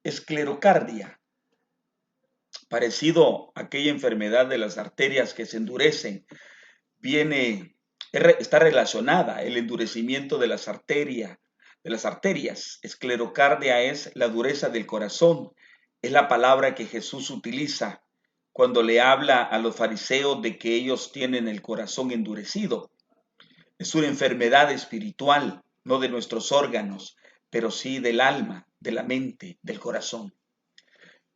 esclerocardia, parecido a aquella enfermedad de las arterias que se endurecen, está relacionada el endurecimiento de las arterias. Esclerocardia es la dureza del corazón, es la palabra que Jesús utiliza cuando le habla a los fariseos de que ellos tienen el corazón endurecido. Es una enfermedad espiritual, no de nuestros órganos, pero sí del alma, de la mente, del corazón.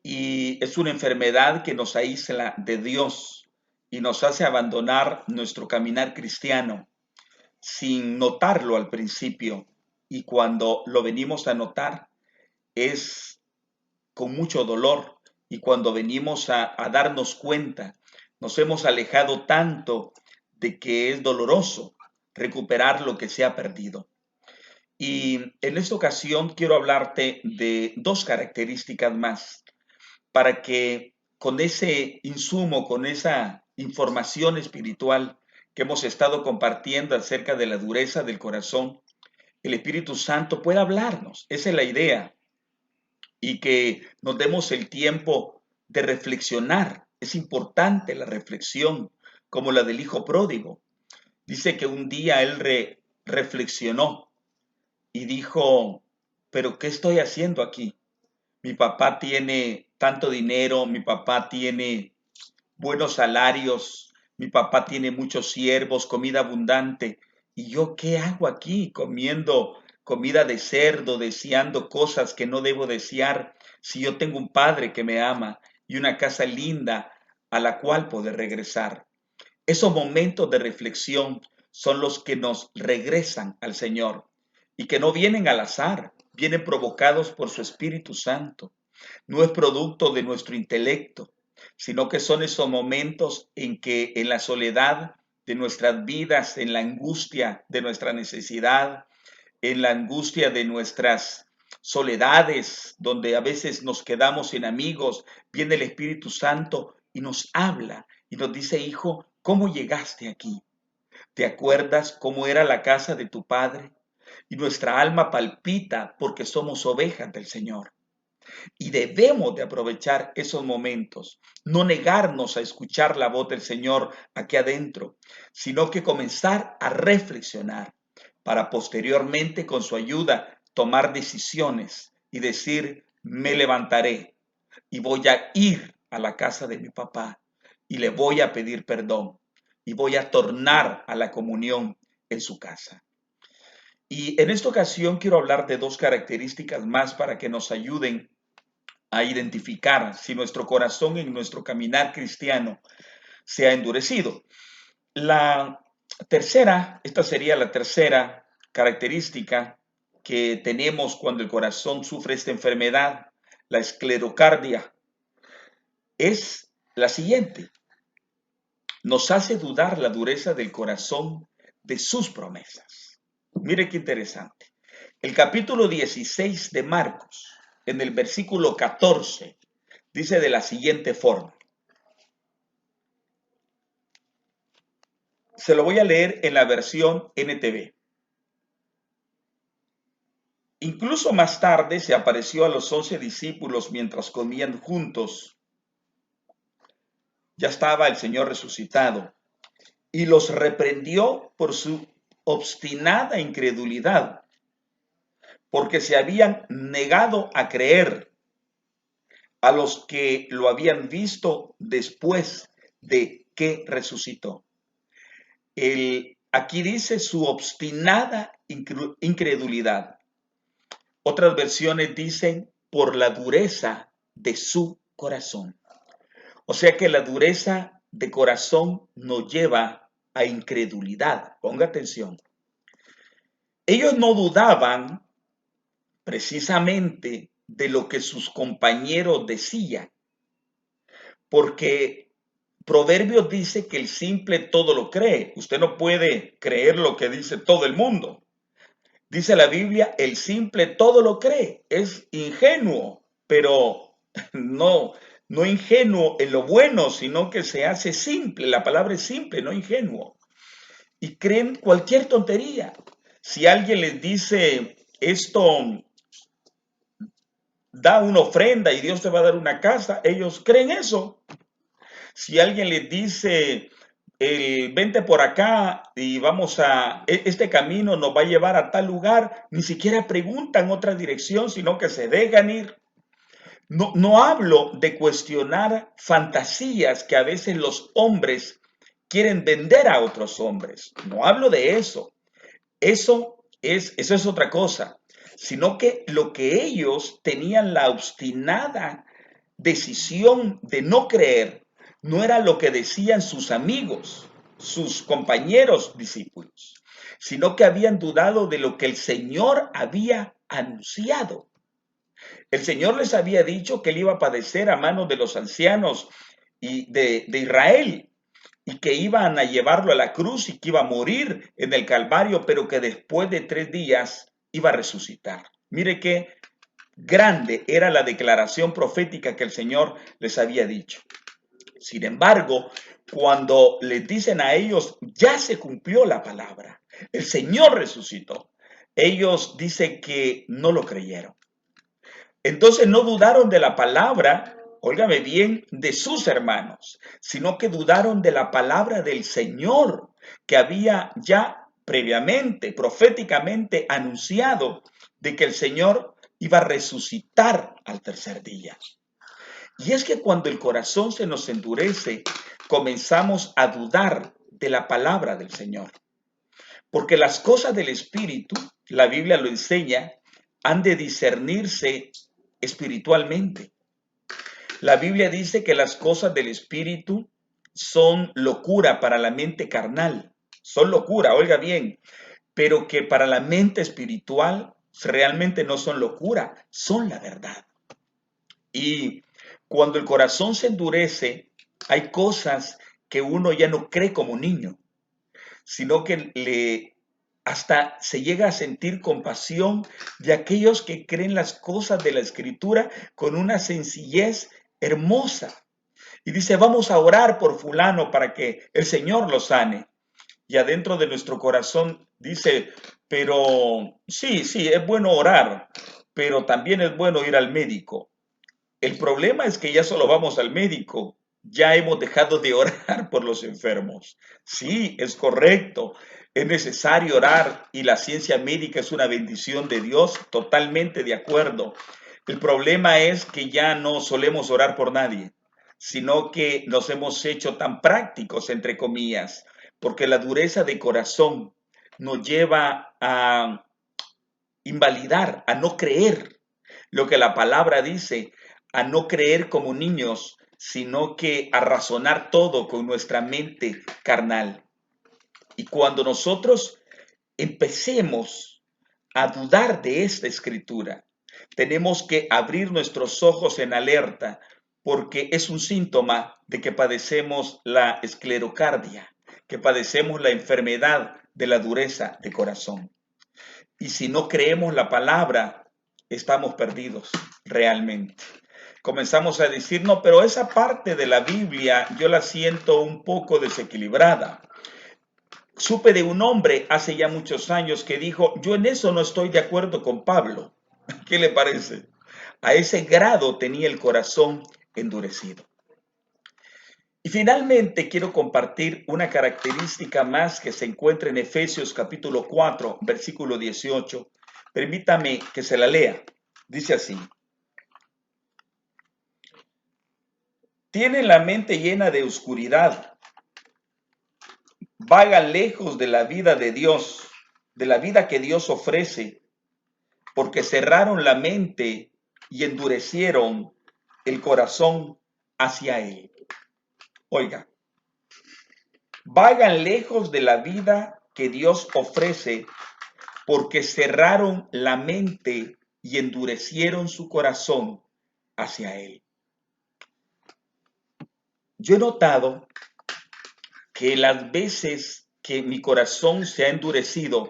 Y es una enfermedad que nos aísla de Dios y nos hace abandonar nuestro caminar cristiano sin notarlo al principio. Y cuando lo venimos a notar es con mucho dolor. Y cuando venimos a darnos cuenta, nos hemos alejado tanto de que es doloroso recuperar lo que se ha perdido. Y en esta ocasión quiero hablarte de dos características más para que con ese insumo, con esa información espiritual que hemos estado compartiendo acerca de la dureza del corazón, el Espíritu Santo pueda hablarnos. Esa es la idea. Y que nos demos el tiempo de reflexionar. Es importante la reflexión, como la del hijo pródigo. Dice que un día él reflexionó y dijo, ¿pero qué estoy haciendo aquí? Mi papá tiene tanto dinero, mi papá tiene buenos salarios, mi papá tiene muchos siervos, comida abundante. ¿Y yo qué hago aquí comiendo comida de cerdo, deseando cosas que no debo desear, si yo tengo un padre que me ama y una casa linda a la cual poder regresar? Esos momentos de reflexión son los que nos regresan al Señor y que no vienen al azar, vienen provocados por su Espíritu Santo. No es producto de nuestro intelecto, sino que son esos momentos en que en la soledad de nuestras vidas, en la angustia de nuestra necesidad, en la angustia de nuestras soledades, donde a veces nos quedamos sin amigos, viene el Espíritu Santo y nos habla y nos dice, hijo, ¿cómo llegaste aquí? ¿Te acuerdas cómo era la casa de tu padre? Y nuestra alma palpita porque somos ovejas del Señor. Y debemos de aprovechar esos momentos, no negarnos a escuchar la voz del Señor aquí adentro, sino que comenzar a reflexionar para posteriormente con su ayuda tomar decisiones y decir, me levantaré y voy a ir a la casa de mi papá y le voy a pedir perdón y voy a tornar a la comunión en su casa. Y en esta ocasión quiero hablar de dos características más para que nos ayuden a identificar si nuestro corazón en nuestro caminar cristiano se ha endurecido. La tercera, esta sería la tercera característica que tenemos cuando el corazón sufre esta enfermedad, la esclerocardia, es la siguiente. Nos hace dudar la dureza del corazón de sus promesas. Mire qué interesante. El capítulo 16 de Marcos, en el versículo 14, dice de la siguiente forma. Se lo voy a leer en la versión NTV. Incluso más tarde se apareció a los 11 discípulos mientras comían juntos. Ya estaba el Señor resucitado y los reprendió por su obstinada incredulidad, porque se habían negado a creer a los que lo habían visto después de que resucitó. Aquí dice su obstinada incredulidad. Otras versiones dicen por la dureza de su corazón. O sea que la dureza de corazón nos lleva a incredulidad. Ponga atención. Ellos no dudaban precisamente de lo que sus compañeros decían, porque Proverbios dice que el simple todo lo cree. Usted no puede creer lo que dice todo el mundo. Dice la Biblia, el simple todo lo cree. Es ingenuo, pero no ingenuo en lo bueno, sino que se hace simple. La palabra es simple, no ingenuo. Y creen cualquier tontería. Si alguien les dice esto da una ofrenda y Dios te va a dar una casa, ellos creen eso. Si alguien les dice, vente por acá y este camino nos va a llevar a tal lugar, ni siquiera preguntan otra dirección, sino que se dejan ir. No, no hablo de cuestionar fantasías que a veces los hombres quieren vender a otros hombres. No hablo de eso. Eso es otra cosa. Sino que lo que ellos tenían la obstinada decisión de no creer, no era lo que decían sus amigos, sus compañeros discípulos, sino que habían dudado de lo que el Señor había anunciado. El Señor les había dicho que él iba a padecer a manos de los ancianos y de Israel y que iban a llevarlo a la cruz y que iba a morir en el Calvario, pero que después de 3 días iba a resucitar. Mire qué grande era la declaración profética que el Señor les había dicho. Sin embargo, cuando les dicen a ellos, ya se cumplió la palabra, el Señor resucitó, ellos dicen que no lo creyeron. Entonces no dudaron de la palabra, óigame bien, de sus hermanos, sino que dudaron de la palabra del Señor, que había ya previamente, proféticamente anunciado de que el Señor iba a resucitar al tercer día. Y es que cuando el corazón se nos endurece, comenzamos a dudar de la palabra del Señor. Porque las cosas del Espíritu, la Biblia lo enseña, han de discernirse espiritualmente. La Biblia dice que las cosas del Espíritu son locura para la mente carnal. Son locura, oiga bien, pero que para la mente espiritual realmente no son locura, son la verdad. Y cuando el corazón se endurece, hay cosas que uno ya no cree como niño, sino que hasta se llega a sentir compasión de aquellos que creen las cosas de la Escritura con una sencillez hermosa. Y dice, vamos a orar por fulano para que el Señor lo sane. Y adentro de nuestro corazón dice, pero sí, es bueno orar, pero también es bueno ir al médico. El problema es que ya solo vamos al médico, ya hemos dejado de orar por los enfermos. Sí, es correcto, es necesario orar y la ciencia médica es una bendición de Dios, totalmente de acuerdo. El problema es que ya no solemos orar por nadie, sino que nos hemos hecho tan prácticos, entre comillas, porque la dureza de corazón nos lleva a invalidar, a no creer lo que la palabra dice, a no creer como niños, sino que a razonar todo con nuestra mente carnal. Y cuando nosotros empecemos a dudar de esta escritura, tenemos que abrir nuestros ojos en alerta porque es un síntoma de que padecemos la esclerocardia, que padecemos la enfermedad de la dureza de corazón. Y si no creemos la palabra, estamos perdidos realmente. Comenzamos a decir, no, pero esa parte de la Biblia yo la siento un poco desequilibrada. Supe de un hombre hace ya muchos años que dijo, yo en eso no estoy de acuerdo con Pablo. ¿Qué le parece? A ese grado tenía el corazón endurecido. Y finalmente quiero compartir una característica más que se encuentra en Efesios capítulo 4, versículo 18. Permítame que se la lea. Dice así. Tienen la mente llena de oscuridad. Vagan lejos de la vida de Dios, de la vida que Dios ofrece, porque cerraron la mente y endurecieron el corazón hacia Él. Oiga, vagan lejos de la vida que Dios ofrece porque cerraron la mente y endurecieron su corazón hacia Él. Yo he notado que las veces que mi corazón se ha endurecido,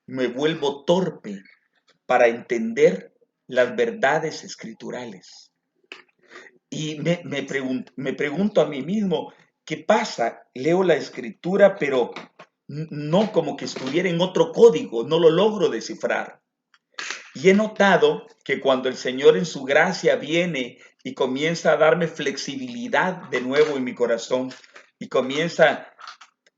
me vuelvo torpe para entender las verdades escriturales. Y me pregunto a mí mismo, ¿qué pasa? Leo la escritura, pero no como que estuviera en otro código, no lo logro descifrar. Y he notado que cuando el Señor en su gracia viene y comienza a darme flexibilidad de nuevo en mi corazón y comienza,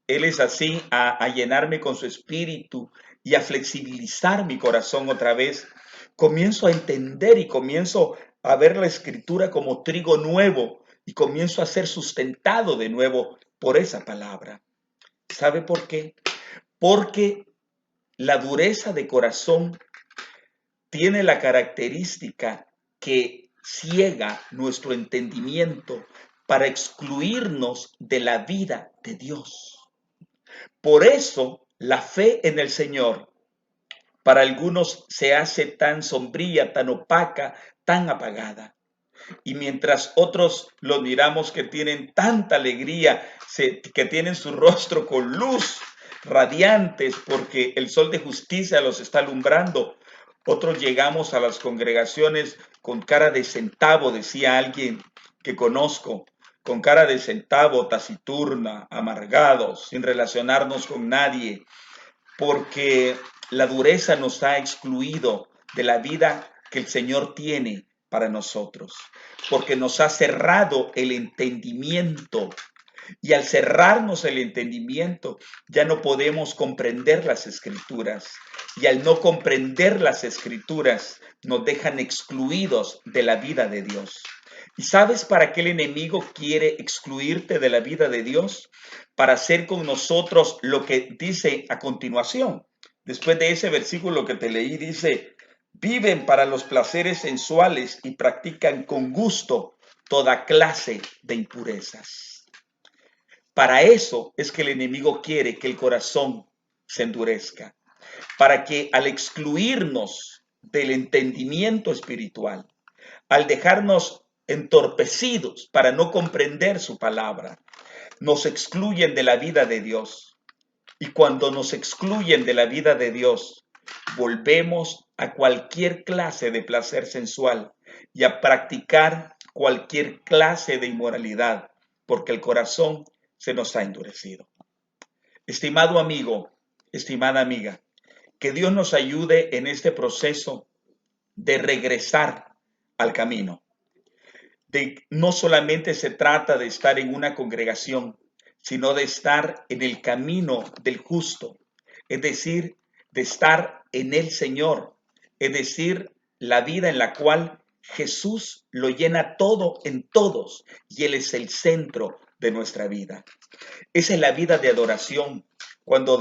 Él es así, a llenarme con su espíritu y a flexibilizar mi corazón otra vez, comienzo a entender y comienzo a ver la escritura como trigo nuevo y comienzo a ser sustentado de nuevo por esa palabra. ¿Sabe por qué? Porque la dureza de corazón tiene la característica que ciega nuestro entendimiento para excluirnos de la vida de Dios. Por eso la fe en el Señor para algunos se hace tan sombría, tan opaca, tan apagada. Y mientras otros los miramos que tienen tanta alegría, que tienen su rostro con luz, radiantes, porque el sol de justicia los está alumbrando, otros llegamos a las congregaciones con cara de centavo, decía alguien que conozco, con cara de centavo, taciturna, amargados, sin relacionarnos con nadie, porque la dureza nos ha excluido de la vida que el Señor tiene para nosotros, porque nos ha cerrado el entendimiento. Y al cerrarnos el entendimiento, ya no podemos comprender las escrituras. Y al no comprender las escrituras, nos dejan excluidos de la vida de Dios. ¿Y sabes para qué el enemigo quiere excluirte de la vida de Dios? Para hacer con nosotros lo que dice a continuación. Después de ese versículo que te leí, dice, viven para los placeres sensuales y practican con gusto toda clase de impurezas. Para eso es que el enemigo quiere que el corazón se endurezca, para que al excluirnos del entendimiento espiritual, al dejarnos entorpecidos para no comprender su palabra, nos excluyen de la vida de Dios. Y cuando nos excluyen de la vida de Dios, volvemos a cualquier clase de placer sensual y a practicar cualquier clase de inmoralidad, porque el corazón se nos ha endurecido. Estimado amigo, estimada amiga, que Dios nos ayude en este proceso de regresar al camino. No solamente se trata de estar en una congregación, sino de estar en el camino del justo, es decir, de estar en el Señor, es decir, la vida en la cual Jesús lo llena todo en todos y Él es el centro de nuestra vida. Esa es la vida de adoración, cuando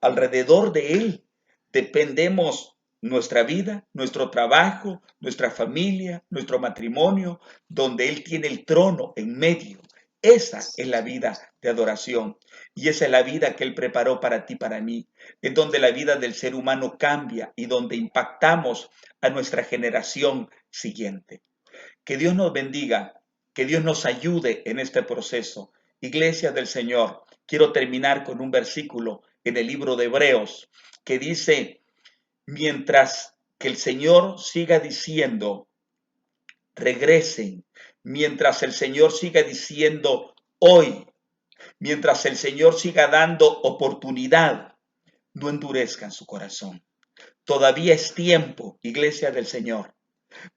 alrededor de Él dependemos nuestra vida, nuestro trabajo, nuestra familia, nuestro matrimonio, donde Él tiene el trono en medio. Esa es la vida de adoración y esa es la vida que Él preparó para ti, para mí. Es donde la vida del ser humano cambia y donde impactamos a nuestra generación siguiente. Que Dios nos bendiga, que Dios nos ayude en este proceso. Iglesia del Señor, quiero terminar con un versículo en el libro de Hebreos que dice, mientras que el Señor siga diciendo, regresen, mientras el Señor siga diciendo, hoy, mientras el Señor siga dando oportunidad, no endurezcan su corazón. Todavía es tiempo, iglesia del Señor,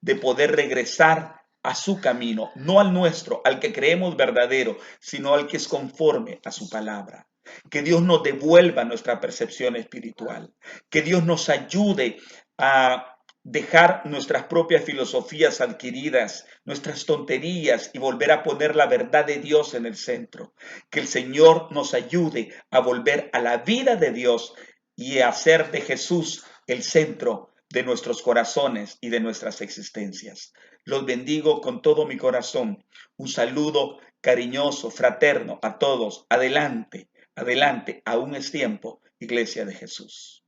de poder regresar a su camino, no al nuestro, al que creemos verdadero, sino al que es conforme a su palabra. Que Dios nos devuelva nuestra percepción espiritual, que Dios nos ayude a dejar nuestras propias filosofías adquiridas, nuestras tonterías y volver a poner la verdad de Dios en el centro. Que el Señor nos ayude a volver a la vida de Dios y a hacer de Jesús el centro de nuestros corazones y de nuestras existencias. Los bendigo con todo mi corazón. Un saludo cariñoso, fraterno a todos. Adelante, adelante, aún es tiempo, Iglesia de Jesús.